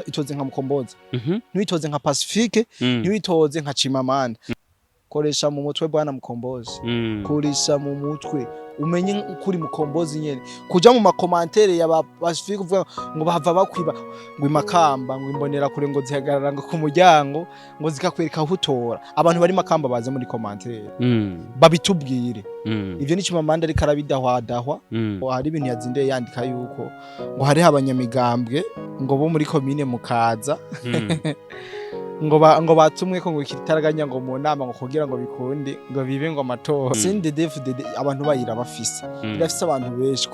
itoze nka Mukombozi ntwitoze nka Pacifique ntwitoze nka Chimamanda koresha mu mutwe bwana Mukombozi koresha mu mutwe umenye ukuri Mukombozi nyene kuja mu makomantere ya Pacifique uvuga ngo bahava bakwiba ngo imakamba ngo imbonera kure ngo zihagarara ngo ku muryango ngo zikakwereka aho utora abantu bari makamba baze muri komantere babitubwire ivyo ni Chimamanda ariko arabidahwadahwa hari ibintu yazindeye yandika yuko ngo hari abanyamigambwe ngo bo muri commune mukaza ngo batumwe ko ngo kitaraganya ngo mu nama ngo kugira ngo bikunde ngo bibe ngo amatora CNDD-FDD abantu bayira bafise birafise abantu benshi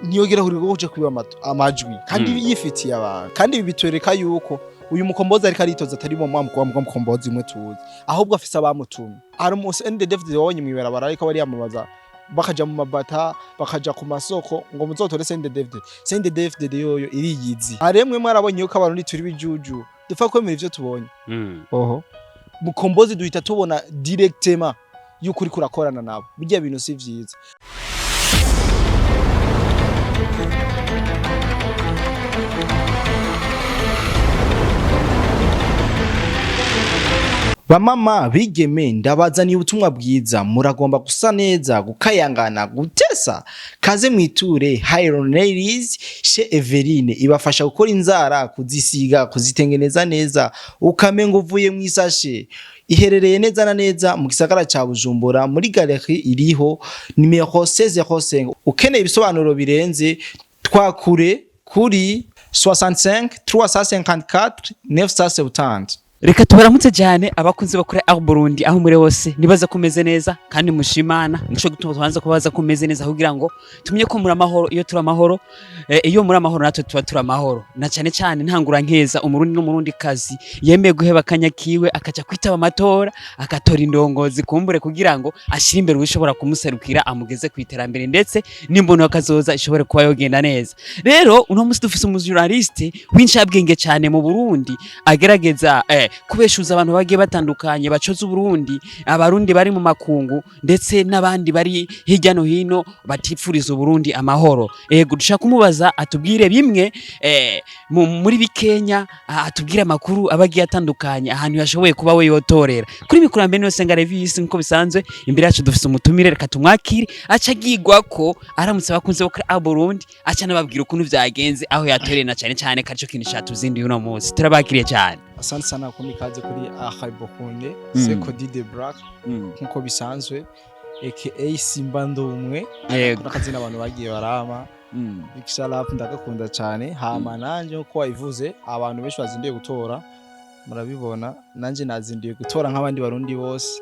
niyogera huri go kuje kwiba amajwi kandi yifitiye abantu kandi bitwereka yuko uyu Mukombozi ariko aritoza atari mu mwamko wa Mukombozi umwe tuzi ahubwo afise abamutumye ari mu CNDD-FDD wabonye mwibarabara ariko bari yamubaza bakaja mu mabata bakaja ku masoko ngo muzotore CNDD-FDD yoyo iriyizi aremwe mwarabonye yuko abantu turi bijuju dufa kwemera ivyo tubonye oho Mukombozi duhita tubona directement yuko uri kurakorana nabo bijya bintu si vyiza Bamama bigeme ndabazaniye ubutumwa bwiza muragomba gusa neza gukayangana gutesa kaze mwiture Hyronelis she Everine ibafasha gukora inzara kuzisiga kuzitengeneza neza ukamengo uvuye mwisashe iherereye neza na neza mu gisagara ca Bujumbura muri galerie iriho numero 1605 ukeneye ibisobanuro birenze twakure kuri 65 354 970. Reka tubaramutse cyane abakunzi bakora Burundi aho muri wose nibaza kumeze neza kandi mushimana nico gutuma twanza kubaza kumeze neza kugira ngo tumye ko muri amahoro iyo turi amahoro iyo muri amahoro natwe tuba turi amahoro na cyane ntangura nkeza umurundi n'umurundi kazi yemeye guheba kanyakiwe akaja kwitaba amatora akatora indongozi kumbure kugira ngo ashire imbere ubishobora kumuserukira amugeze kwiterambere ndetse n'imbono akazoza ishobore kuba yogenda neza rero uno musi dufise umujurnaliste w'incabwenge cyane mu Burundi agerageza kubeshuza abantu bagiye batandukanye bacoza Burundi abarundi bari mu makungu ndetse n'abandi bari hirya no hino batifuriza Burundi amahoro dushaka kumubaza atubwire bimwe muri bikenya atubwire amakuru abagiye atandukanye ahantu yashoboye kuba we yotorera kuri mikurambere no senga revisi nko bisanzwe imbere yacu dufise umutumire reka tumwakire aca gigwa ko aramutse bakunze bakora Burundi aca nababwira ukuntu vyagenze aho yatorera na cyane kaco kintu cyatuzindi uno munsi turabakiriye cyane. Asante sana kumikaze kuri Ariko c'est Cody de Black nkuko bisanzwe aka Simba ndumwe nakazina abantu bagiye barama Bixalap ndagakunda cyane hama nanje uko wayivuze abantu benshi bazindiye gutora murabibona nanje nazindiye gutora nk'abandi barundi bose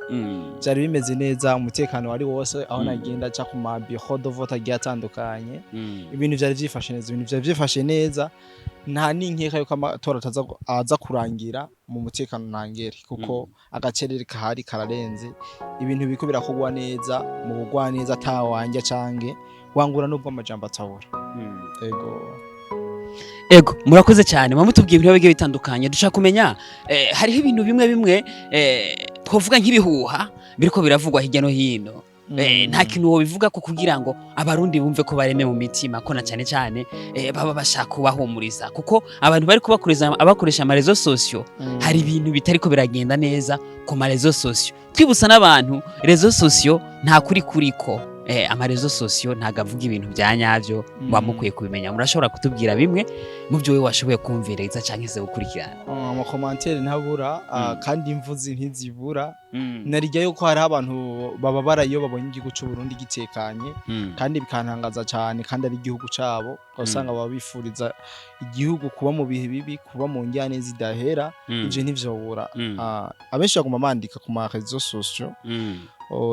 byari bimeze neza umutekano wari wose aho nagenda ca ku mabi hodo vote agiye atandukanye ibintu byari byifashe neza nta ninkeka yuko amatora aza kurangira mu mutekano ntangere kuko agacerere kahari kararenze ibintu biko birakogwa neza mu bugwa neza atawanja cange wangura nubwo amajambo atawura ego murakoze cyane mwamutubwiye ibintu bigiye bitandukanye dushaka kumenya hariho ibintu bimwe twovuga nk'ibihuha biriko biravugwa hirya no hino nta kintu wo bivuga ko kugira ngo abarundi bumve ko bareme mu mitima ko na cyane baba bashaka kubahumuriza kuko abantu bari abakoresha amarezo sosio hari ibintu bitariko biragenda neza ku marezo sosio twibusa n'abantu rezo sosio nta kuri kuriko amarezo sosio ntagavuga ibintu byanyavyo bamukwiye kubimenya murashobora kutubwira bimwe mu byo we washoboye kumvireza canke se gukurikirana mu commentaire ntabura kandi imvuzi ntizibura narijya yuko hari abantu baba barayo babonye igihugu cy'u Burundi gitekanye kandi bikantangaza cyane kandi ari igihugu cabo usanga babifuriza igihugu kuba mu bihe bibi kuba mu njyane zidahera ije ntivyobura abenshi baguma mandika ku marezo sosio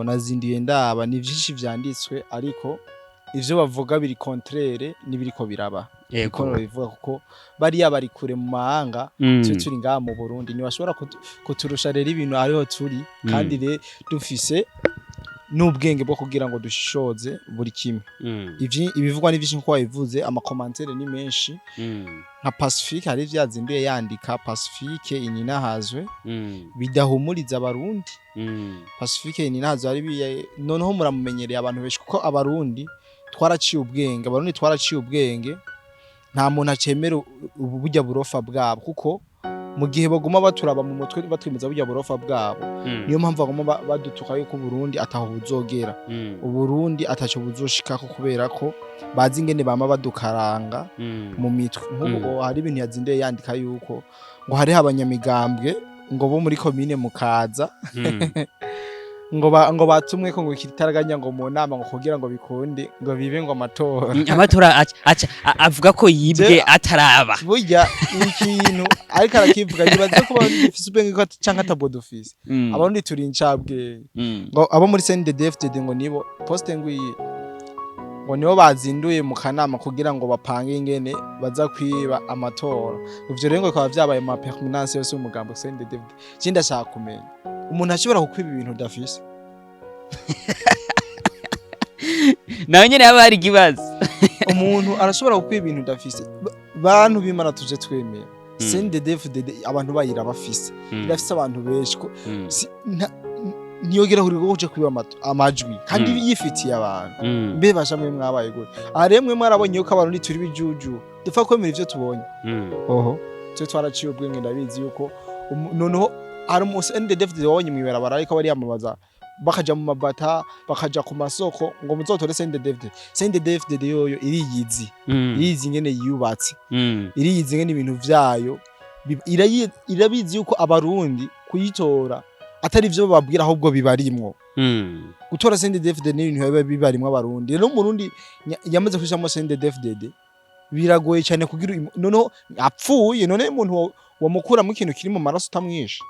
nazindiye ndaba ni byinshi vyanditswe ariko ivyo bavuga biri contraire nibiriko biraba ko bivuga kuko bari yabari kure mu mahanga turi ngaha mu Burundi ni bashobora kuturusha rero ibintu ariho turi kandi dufise n'ubwenge bwo kugira ngo dushoze buri kimwe ibivugwa n'ivyo nko wabivuze ama commentaire ni menshi nka Pacifique hari vyazinduye yandika Pacifique ininahazwe bidahumuriza abarundi Pacifique ininahazwe ari noneho muramumenyereye abantu benshi kuko abarundi twaraciye ubwenge nta muntu acemera uburya burofa bwabo kuko mu gihe baguma baturaba mu mutwe batwimiza burya burofa bwabo niyo mpamvu baguma badutuka yuko Burundi ataho buzogera Uburundi ataco buzoshikako kubera ko bazi ingene bama badukaranga mu mitwe nk'ubu hari ibintu yazinduye yandika yuko ngo hari abanyamigambwe ngo bo muri commune Mukaza ngo batumwe ko ngo kitaraganya ngo mu nama ngo kugira ngo bikunde ngo bibe ngo amatora avuga ko yibwe ataraba burya ikintu ariko arakivuga yibaza ko bafise ubwenge ko canka tabodo office abarundi turi incabwe ngo abo muri CNDD-FDD ngo nibo poste ngwiye ngo nibo bazinduye mu kanama kugira ngo bapange ingene baza kwiba amatora ivyo rero ngo kwa vyabaye ma permanence yose umugambo CNDD-FDD cinda shaka kumenya umuntu ashobora kukwiba ibintu dafise nawe nyene yaba hari kibazo umuntu arashobora kukwiba ibintu dafise bantu bimana tuje twemera CNDD-FDD abantu bayira bafise irafise abantu benshi ko ntiyogera huri goje kwiba amajwi kandi yifitiye abantu mbe bashamwe mwabaye gute aremwe mwarabonye yuko abantu turi bijuju dupfa kwemera ivyo tubonye oho cyo twaraciye ubwenge ndabizi yuko noneho hari umunsi CNDD-FDD wabonye mwibarabara ariko bari yamabaza bakaja mu mabata bakaja ku masoko ngo muzotore CNDD-FDD yoyo iriyizi ngene yubatse iriyizi ngene ibintu vyayo irabizi yuko abarundi kuyitora atari ivyo bababwira ahubwo bibarimwo gutora CNDD-FDD n'ibintu bibarimwo abarundi rero umurundi yamaze kwishamo CNDD-FDD biragoye cyane kugira noneho apfuye none umuntu wamukura mu kintu kiri mu maraso utamwisha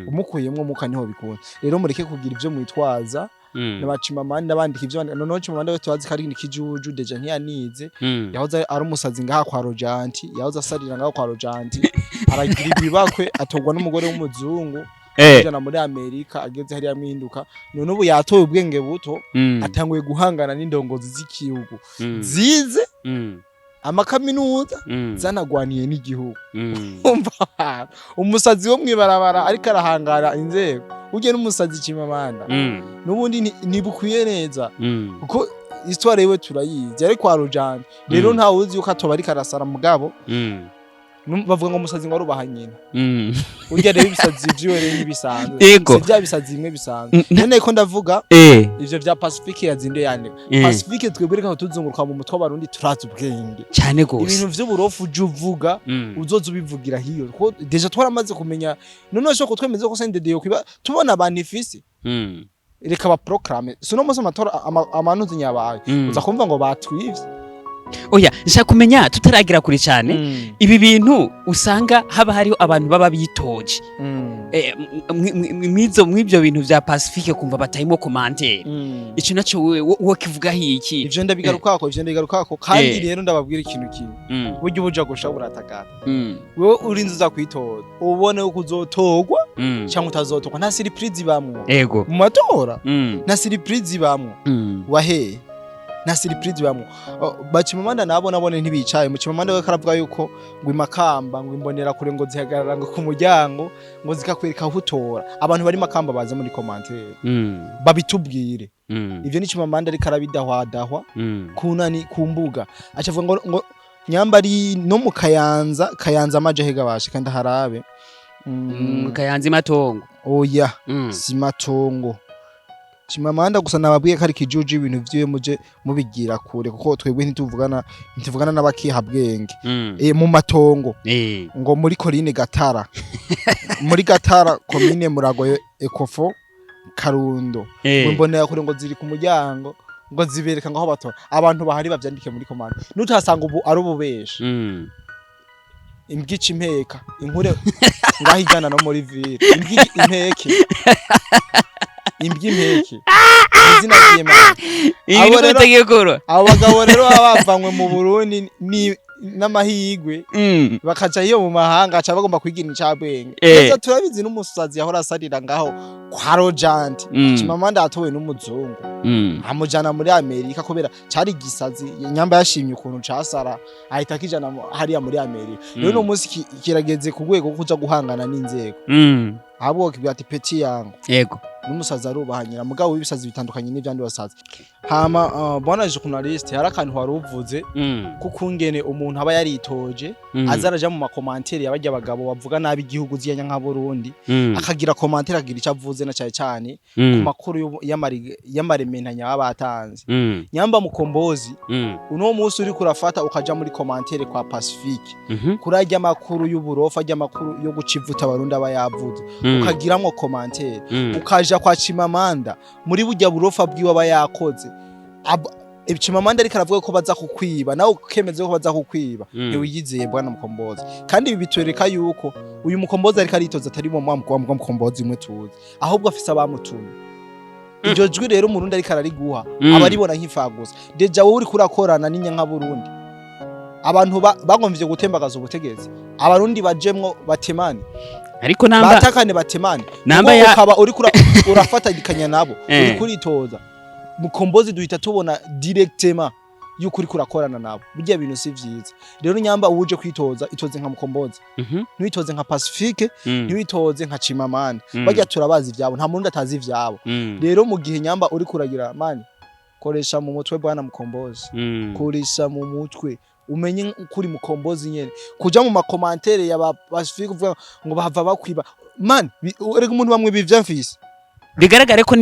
umukuyemwo muka niho bikunda rero mureke kugira ivyo mwitwaza n'abacimamani n'abandika ivyo noneho cimamani we tubazi kari ikijuju deja ntiyanize yahoze ari umusazi ngaha kwa Rojanti yahoze asarira ngaha kwa Rojanti aragira ibibakwe atogwa n'umugore w'umuzungu ajana muri Amerika ageze hari yaminduka none ubu yatoye ubwenge buto atanguye guhangana n'indongozi z'ikihugu zize amakaminuza zanagwaniye n'igihugu umva umusazi wo mwibarabara ariko arahangara inzego uje n'umusazi cimamanda nubundi nibukwiye neza kuko histoire yewe turayizi ariko arujana rero nta wuzi yuko atoba ariko arasara mugabo bavuga ngo umusazi ngo arubaha nyina urya rero ibisazi vyiwe rero n'ibisanzwe bya bisazi bimwe bisanzwe none ko ndavuga ivyo vya Pacifique yazinde yane Pacifique twebwe reka tuzunguruka mu mutwe w'abarundi turazi ubwenge cyane gose ibintu vy'uburofu uje uvuga uzoza ubivugira hiyo ko deja twaramaze kumenya none shoko twemeze ko CNDD yo kwiba tubona abantu ifisi reka ba proclame suno mose amatora amanuzi nyabaye uza kumva ngo batwivye oya nshaka kumenya tutaragira kuri cyane ibi bintu usanga haba hariho abantu baba bitoje mw'ibyo bintu vya Pacifique kumva batayimo commentaire ico naco wo kivuga hiki ivyo ndabigarukako kandi rero ndababwira ikintu kimwe buryo buja gusha buratakata wewe urinze uza kwitoza ubone uko uzotogwa cyangwa utazotogwa nta surprise bamwe mu matora nta surprise bamwe wahe na surprise bamwe bacimamanda nabo nabone ntibicaye mu cimamanda we karavuga yuko ngo imakamba ngo imbonera kure ngo zihagarara ngo ku muryango ngo zikakwereka aho utora abantu bari makamba baze muri commentaire babitubwire ivyo ni cimamanda ariko arabidahwadahwa kunani kumbuga acavuga ngo nyambari no mu Kayanza amaje hega bashi kandi harabe Kayanza matongo oya si matongo Chimamanda gusa nababwiye kari kijuju ibintu vyiwe muje mubigira kure kuko twebwe ntituvugana n'abakiha bwenge mu matongo ngo muri Coline Gatara muri Gatara commune Murago Ekofo Karundo mbonera kure ngo ziri ku muryango ngo zibereka ngaho batora abantu bahari bavyandike muri commande nutasanga ubu ari ububesha imbwica impeka inkure ngahijana no muri ville impeke impeke izina ry'Imana abagabo rero abavanywe mu Burundi ni n'amahigwe bakaca iyo mu mahanga aca bagomba kwigira incabwenge neza turabizi n'umusazi yahora asarira ngaho kwa Rojanti Chimamanda atowe n'umuzungu amujana muri Amerika kubera cari gisazi nyamba yashimye ukuntu casara ahita kijana hariya muri Amerika rero no musi kirageze ku rwego kuja guhangana n'inzego abo kibya ati peti yangu yego n'umusaza arubahanyira mugabo w'ibisazi bitandukanye n'ivyandi basaza hama bwana journalist hari akantu waruvuze kukungene umuntu aba yaritoje azaraja mu makomantere yabajya abagabo bavuga nabi igihugu ziyanya nka Burundi akagira komantere agira icyo avuze na cyane ku makuru y'amarementanya abatanze nyamba mukombozi uno munsi uri kurafata ukaja muri komantere kwa Pacifique kurajya makuru y'uburofa ajya makuru yo gucivuta abarundi aba yavuze ukagiramo komantere ukaja kwa Chimamanda muri bujya burofa bwiwe aba yakoze Chimamanda ariko aravuga ko baza kukwiba nawe ukemeze ko baza kukwiba ntiwiyizeye bwana mukombozi kandi ibi bitwereka yuko uyu mukombozi ariko aritoza atari mu mwamko mukombozi umwe tuzi ahubwo afise abamutumye iryo jwi rero umurundi ariko arariguha abaribona nk'ifagusa deja wowe uri kurakorana n'inyanka Burundi abantu bagomvye gutembagaza ubutegetsi abarundi bajemwo batemane ariko namba batakane batemane namba ukaba uri urafatagikanya nabo uri kuritoza mukombozi duhita tubona directement yuko uri kurakorana nabo bijya bintu si vyiza rero nyamba uje kwitoza itoze nka mukombozi ntiwitoze nka Pacifique ntiwitoze nka Chimamanda bajya turabazi ivyabo nta muntu atazi ivyabo rero mu gihe nyamba uri kuragira mani koresha mu mutwe bwana mukombozi koresha mu mutwe umenye kuri mukombozi nyene kuja mu makomantere ya Pacifique uvuga ngo bahava bakwiba man urega umuntu bamwe bivyamfise bigaragare ko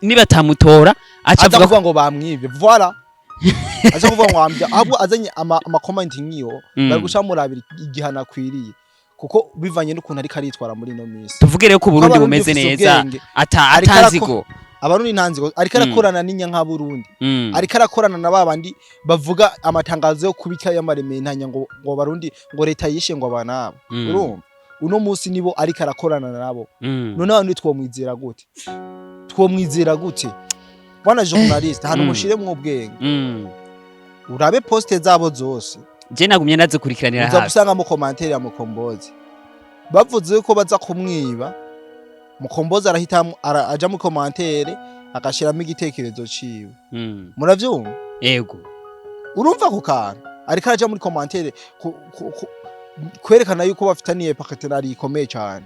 nibatamutora aca avuga ngo bamwibye voilà acha kuvuga ngo ambya ahubwo azanye ama comment nkiyo bari gushamurabira igihana kwiriye kuko bivanye n'ukuntu ari karitwara muri no minsi tuvuge rero ko Burundi bumeze neza atanzigo abarundi ntanzigo ariko arakorana n'inyanka Burundi ariko arakorana na babandi bavuga amatangazo yo kubika y'amarementanya ngo barundi ngo leta yishe ngo abanabo urumva uno musi nibo ariko arakorana nabo none abantu twomwizera gute bwana journalist hano mushire mu ubwenge urabe poste zabo zose je nagumye nazikurikiranira hafi uzabusanga mu commentaire ya mukombozi bavuze ko baza kumwiba mukombozi arahita aja mu commentaire agashiramo igitekerezo ciwe muravyumva yego urumva ko kana ariko araja muri commentaire kwerekana yuko bafitaniye partenariat ikomeye cyane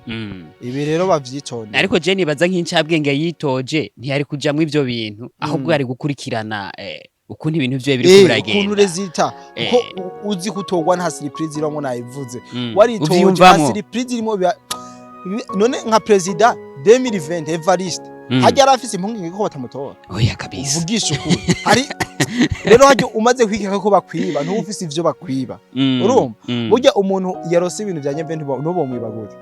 ibi rero bavyitonde ariko je nibaza nk'incabwenge yitoje ntiyari kuja mu ivyo bintu ahubwo ari gukurikirana ukuntu ibintu byo biri kuragenda ukuntu resulta uko uzi kutogwa nta surprise irimo nayivuze waritoje nta surprise irimo none nka president 2020 Evariste hajya arafise impungenge ko batamutora oya kabisa uvugisha ukuri ari rero hajya umaze kwikeka ko bakwiba ntufise ivyo bakwiba urumva burya umuntu yarose ibintu bya nyembe ntubo mwibagure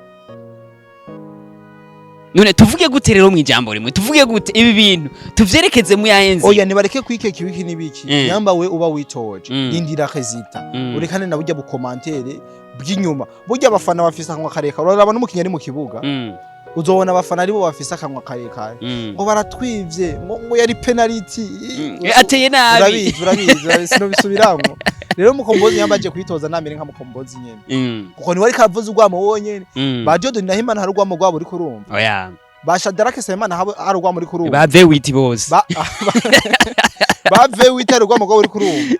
none tuvuge gute rero mu ijambo rimwe tuvuge gute ibi bintu tuvyerekeze mu yaenzi oya nibareke kwikeka ibiki nibiki nyamba we uba witoje indira resulta urekane na burya bu commentaire bw'inyuma burya abafana bafise akanwa kareka uraraba n'umukinya ari mu kibuga uzobona abafana aribo bafise akanwa karekare ngo baratwivye ngo yari penalty ateye nabi urabizi sino bisubiramwo rero mukombozi yambaje kwitoza namere nka mukombozi nyene kuko ni wari kavuze urwamo wonyene bajodo ndahimana hari urwamo rwabo uri kurumva oya basha Darake Semana hari urwamo uri kurumva bave witi bose bave witi hari urwamo rwabo uri kurumva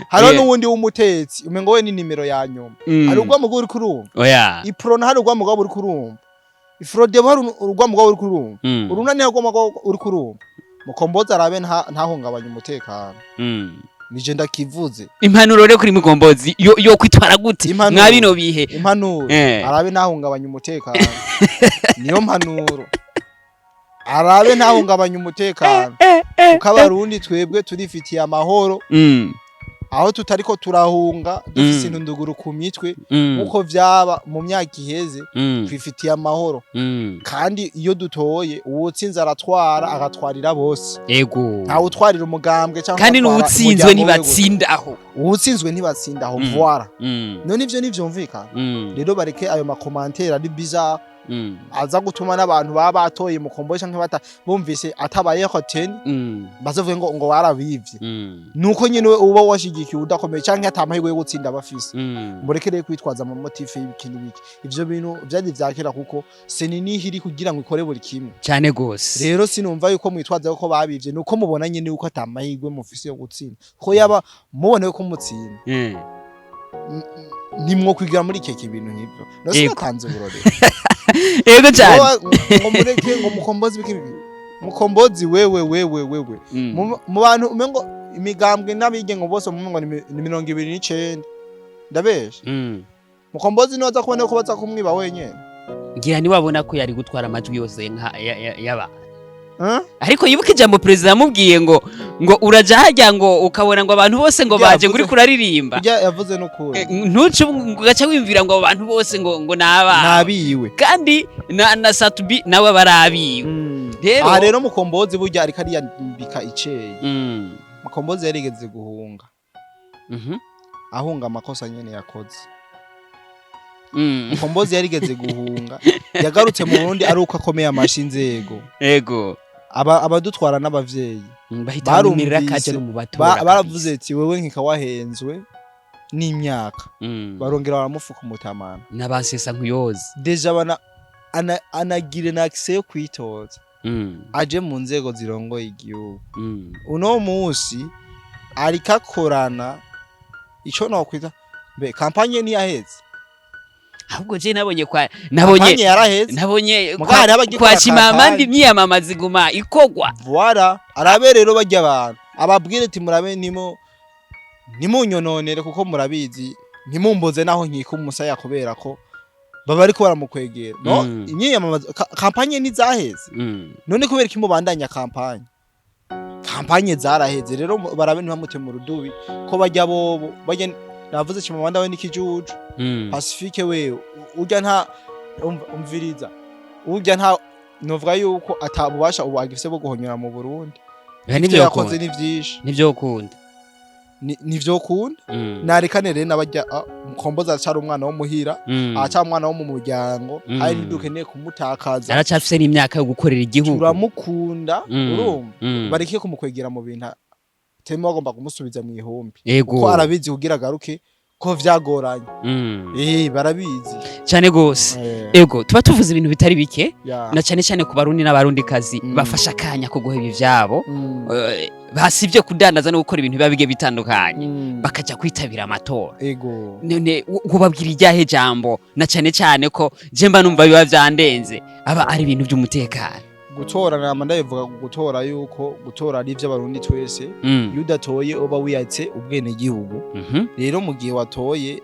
haro n'uwundi w'umutetsi umengo we ni nimero ya nyuma hari urwamo rwabo uri kurumva oya iprona hari urwamo rwabo uri kurumva ifrode hari urwamo rwabo uri kurumva urunani hari urwamo rwabo uri kurumva mukombozi arabe ntahungabanya umutekano nije ndakivuze impanuro rero kuri mukombozi yo kwitwara gute mwa bino bihe impanuro arabe ntahungabanya umutekano niyo mpanuro arabe ntahungabanya umutekano ukabarundi twebwe turifitiye amahoro aho tutariko turahunga dufise intunduguru ku mitwe uko vyaba mu myaka iheze twifitiye amahoro kandi iyo dutoye uwutsinze aratwara agatwarira bose yego nta utwarira umugambwe cyangwa kandi n'utsinzwe ntibatsindaho uwutsinzwe ntibatsindaho voila none ivyo nivyumvikana rero bareke ayo makomantere ari bizarre aza gutuma n'abantu baba batoye mukombozi canke bata bumvise atabaye hoteli bazovuye ngo warabivye nuko nyene uba washigikiye udakomeye canke atamahirwe yo gutsinda bafise murekereye kwitwaza mu motive y'ibikini biki ivyo bintu vyari vyakira kuko senini kugira ngo ikore buri kimwe cyane gose rero sinumva yuko mwitwaza ko babivye nuko mubona nyene yuko atamahirwe mufise yo gutsinda ko yaba mubone ko mutsinda nimwo kwigira muri keke ibintu nk'ivyo no sinatanze uburore yego cyane ngo mureke ngo mukombozi biki mukombozi wewe mu bantu umengo imigambwe n'abigengo bose mu ngo ni 29 ndabesha mukombozi niwe aza kubona ko baza kumwiba wenyene ngira ni wabona ko yari gutwara amajwi yose nka yaba ariko yibuka ijambo president yamubwiye ngo uraja hajya ngo ukabona ngo abantu bose ngo baje nguri kuraririmba yavuze no kuri ntuce gaca wimvira ngo abantu bose ngo nabiwe kandi na Satubi nawe barabiwe rero mukombozi burya ariko ari yambika iceye mukombozi yarigeze guhunga ahunga amakosa nyene yakoze mukombozi yarigeze guhunga yagarutse mu Burundi ari uko akomeye amashinzego yego abadutwara n'abavyeyi barumirira kaje no mu batora baravuze ati wewe nkika wahenzwe n'imyaka barongera baramufuka umutamana n'abasesa nkuyoze deja bana anagire na access yo kwitoza aje mu nzego zirongoye igihugu uno munsi arikakorana ico no kwita be kampanye ni yaheze ahubwo je nabonye kwa Chimamandi myiyamamaza iguma ikogwa voilà arabe rero bajya abantu ababwire ati murabe nimunyononere kuko murabizi ntimumboze naho nkika umusaya kubera ko baba ariko baramukwegera no imyiyamamaza kampanye ni zaheze none kubera ko imubandanya kampanye zaraheze rero barabe ntibamute mu rudubi ko bajya bobo bajya navuze Chimamanda we nikijuju Pacifique we urya nta umviriza urya nta novuga yuko atabubasha ubagifise bwo guhonyora mu Burundi nivyo yakoze nivyo ukunda narekane rero nabajya mukomboza acara umwana wo muhira acara umwana wo mu muryango ari dukeneye kumutakaza aracafise n'imyaka yo gukorera igihugu turamukunda urumva bareke kumukwegera mu bintu tema bagomba kumusubiza mu ihombi ko arabizi kugira garuke ko vyagoranye barabizi cyane gose ego tuba tuvuze ibintu bitari bike na cyane ku barundi n'abarundi kazi bafasha kanya ko guheba ivyabo basivye kudandaza no gukora ibintu bibabige bitandukanye bakaja kwitabira amatora none ubabwira ijyahe jambo na cyane ko je mba numva biba vyandenze aba ari ibintu by'umutekano gutora namanda bivuga gutora yuko gutora ari by'abarundi twese yudatoye oba wiyatse ubwene gihugu rero mu gihe watoye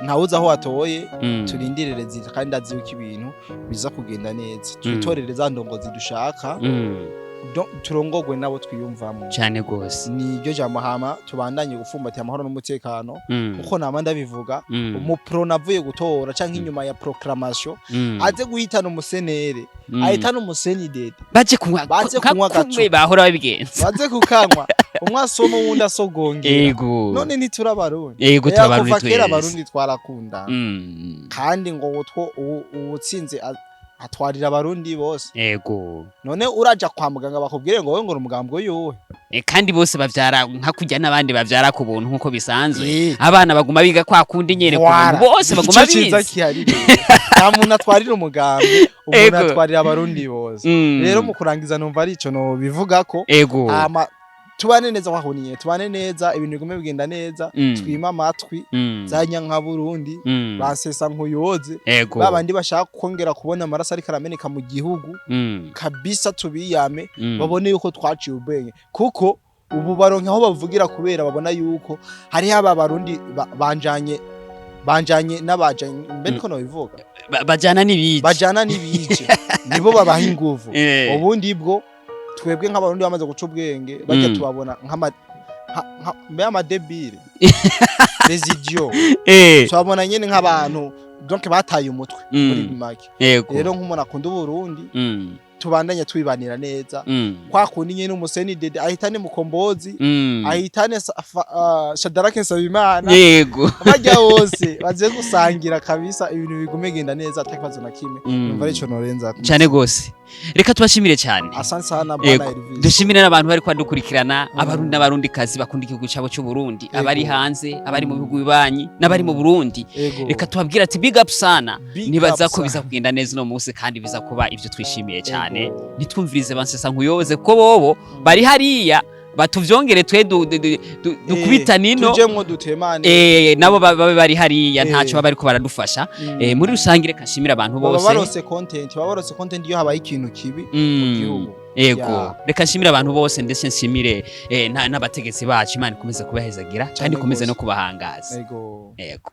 ntawuza aho watoye turindirere zita kandi azi yuko ibintu biza kugenda neza tutorere za ndongozi dushaka turongogwe nabo twiyumvamo cyane gose niryo jambo hama tubandanye gufumbatira amahoro n'umutekano uko namanda bivuga umupro navuye gutora canke inyuma ya proclamation aze guhitana umusenere ahitana umusenidede baje kunywa gacu bahora babigenza baze kukanwa umwasomo wundi asogongera none niturabarundi turabarundi twese abarundi twarakunda kandi ngo utsinze atwarira abarundi bose none uraja kwa muganga bakubwire ngo wewe ngo umugambwe yuwe kandi bose bavyara nka kujya nabandi bavyara ku buntu nkuko bisanzwe abana baguma biga kwa kundi nyere ku buntu bose baguma biza nta muntu atwarira umugambwe umuntu atwarira abarundi bose rero mu kurangiza numva ari ico no bivuga ko tubane neza wahuniye tubane neza ibintu bigume bigenda neza twima amatwi zanya nka Burundi basesa nkuyoze babandi bashaka kongera kubona amaraso ari karameneka mu gihugu kabisa tubiyame babone yuko twaciye ubwenge kuko ubu baronke aho bavugira kubera babona yuko hari aba Barundi banjanye n'abajanye mbere ko no bivuga bajana nibije nibo babaha inguvu ubundi bwo twebwe nk'abarundi bamaze guca ubwenge bajya tubabona nk'amadebile les idiots tubabona nyene nk'abantu donc bataye umutwe muri make rero nk'umuntu akunda Burundi tubandanye twibanira neza kwa kundi nyene umuseni dede ahitane mukombozi ahitane Shadarake Nsabimana bajya bose baze gusangira kabisa ibintu bigumegenda neza atakibazo na kimwe numva ari cyo norenza cyane gose reka tubashimire cyane asante sana bana Elvis dushimire n'abantu bari kwadukurikirana abarundi n'abarundi kazi bakunda igihugu cyabo cyo Burundi abari hanze abari mu bihugu bibanyi n'abari mu Burundi reka tubabwira ati big up sana nibaza ko biza kugenda neza no munsi kandi biza kuba ivyo twishimiye cyane nitwumvirize bansesa nkuyoze ko bobo bari hariya batuvyongere twe dukubita nino tujemwo dutemane nabo babe bari hariya ntaco baba ariko baradufasha muri rusangire kashimira abantu bose babarose content iyo habaye ikintu kibi mu gihugu yego reka nshimire abantu bose ndetse nshimire n'abategetsi bacu Imana ikomeze kubahezagira kandi ikomeze no kubahangaza yego